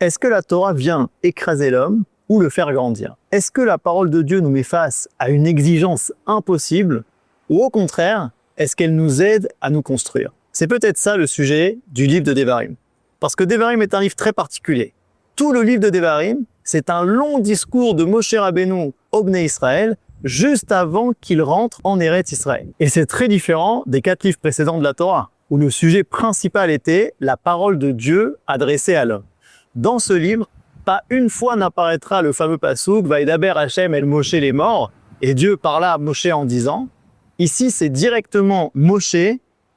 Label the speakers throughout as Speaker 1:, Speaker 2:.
Speaker 1: Est-ce que la Torah vient écraser l'homme ou le faire grandir? Est-ce que la parole de Dieu nous met face à une exigence impossible ou au contraire, est-ce qu'elle nous aide à nous construire? C'est peut-être ça le sujet du livre de Devarim. Parce que Devarim est un livre très particulier. Tout le livre de Devarim, c'est un long discours de Moshe Rabbeinu au Bnei Israël juste avant qu'il rentre en Eretz Israël. Et c'est très différent des 4 livres précédents de la Torah, où le sujet principal était la parole de Dieu adressée à l'homme. Dans ce livre, pas une fois n'apparaîtra le fameux passouk « Vaïdaber Hachem el Moshe les morts » et Dieu parla à Moshe en disant « Ici, c'est directement Moshe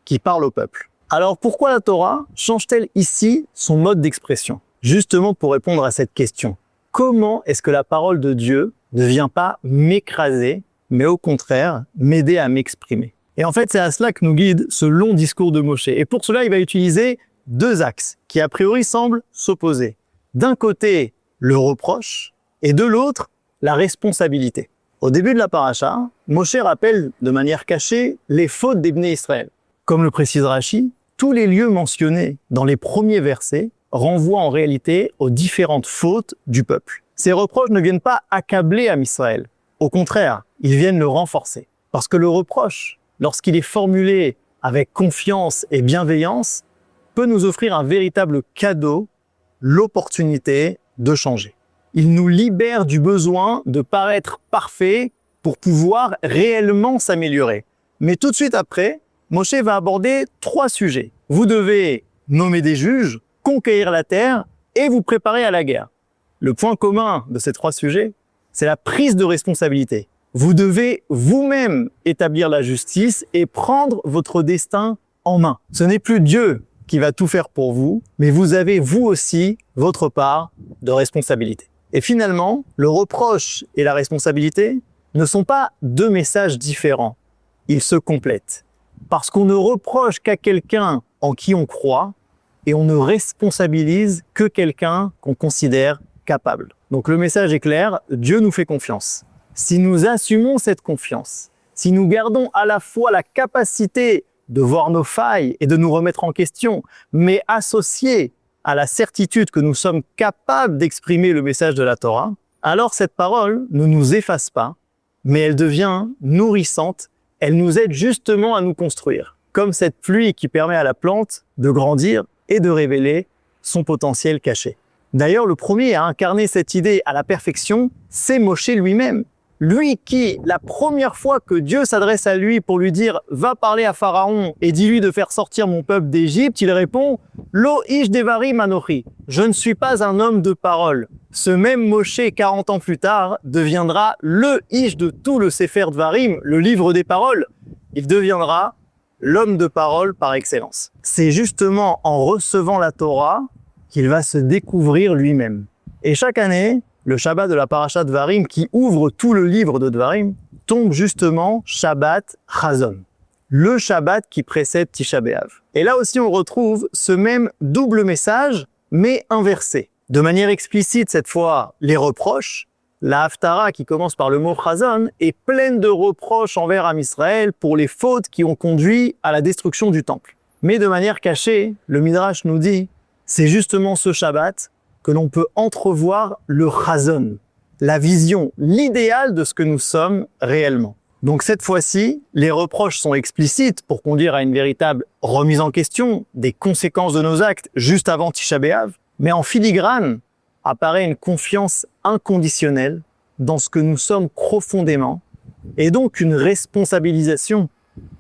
Speaker 1: qui parle au peuple. » Alors pourquoi la Torah change-t-elle ici son mode d'expression? Justement pour répondre à cette question. Comment est-ce que la parole de Dieu ne vient pas m'écraser, mais au contraire, m'aider à m'exprimer? Et en fait, c'est à cela que nous guide ce long discours de Moshe. Et pour cela, il va utiliser 2 axes qui, a priori, semblent s'opposer. D'un côté, le reproche, et de l'autre, la responsabilité. Au début de la paracha, Moshe rappelle de manière cachée les fautes des Bnei Israël. Comme le précise Rashi, tous les lieux mentionnés dans les premiers versets renvoient en réalité aux différentes fautes du peuple. Ces reproches ne viennent pas accabler Am Israël. Au contraire, ils viennent le renforcer. Parce que le reproche, lorsqu'il est formulé avec confiance et bienveillance, peut nous offrir un véritable cadeau, l'opportunité de changer. Il nous libère du besoin de paraître parfait pour pouvoir réellement s'améliorer. Mais tout de suite après, Moshe va aborder 3 sujets. Vous devez nommer des juges, conquérir la terre et vous préparer à la guerre. Le point commun de ces 3 sujets, c'est la prise de responsabilité. Vous devez vous-même établir la justice et prendre votre destin en main. Ce n'est plus Dieu qui va tout faire pour vous, mais vous avez vous aussi votre part de responsabilité. Et finalement, le reproche et la responsabilité ne sont pas 2 messages différents. Ils se complètent. Parce qu'on ne reproche qu'à quelqu'un en qui on croit et on ne responsabilise que quelqu'un qu'on considère capable. Donc le message est clair, Dieu nous fait confiance. Si nous assumons cette confiance, si nous gardons à la fois la capacité de voir nos failles et de nous remettre en question, mais associée à la certitude que nous sommes capables d'exprimer le message de la Torah, alors cette parole ne nous efface pas, mais elle devient nourrissante, elle nous aide justement à nous construire, comme cette pluie qui permet à la plante de grandir et de révéler son potentiel caché. D'ailleurs, le premier à incarner cette idée à la perfection, c'est Moshe lui-même. Lui qui, la première fois que Dieu s'adresse à lui pour lui dire « Va parler à Pharaon et dis-lui de faire sortir mon peuple d'Égypte », il répond « Lo ish devarim anochi » « Je ne suis pas un homme de parole ». Ce même Moshe, 40 ans plus tard, deviendra le ish de tout le Sefer Devarim, le livre des paroles. Il deviendra l'homme de parole par excellence. C'est justement en recevant la Torah qu'il va se découvrir lui-même. Et chaque année, le Shabbat de la Parashat Devarim, qui ouvre tout le livre de Devarim, tombe justement Shabbat Chazon, le Shabbat qui précède Tisha B'Av. Et là aussi, on retrouve ce même double message, mais inversé. De manière explicite, cette fois, les reproches. La Haftara, qui commence par le mot Chazon, est pleine de reproches envers Am Israël pour les fautes qui ont conduit à la destruction du temple. Mais de manière cachée, le Midrash nous dit, c'est justement ce Shabbat que l'on peut entrevoir le Chazon, la vision, l'idéal de ce que nous sommes réellement. Donc cette fois-ci, les reproches sont explicites pour conduire à une véritable remise en question des conséquences de nos actes juste avant Tisha B'Av, mais en filigrane apparaît une confiance inconditionnelle dans ce que nous sommes profondément et donc une responsabilisation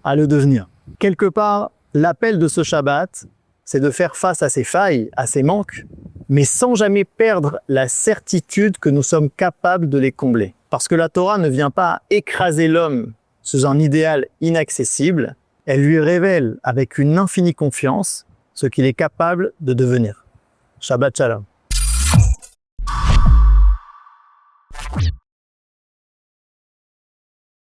Speaker 1: à le devenir. Quelque part, l'appel de ce Shabbat, c'est de faire face à ses failles, à ses manques, mais sans jamais perdre la certitude que nous sommes capables de les combler. Parce que la Torah ne vient pas écraser l'homme sous un idéal inaccessible, elle lui révèle avec une infinie confiance ce qu'il est capable de devenir. Shabbat Shalom.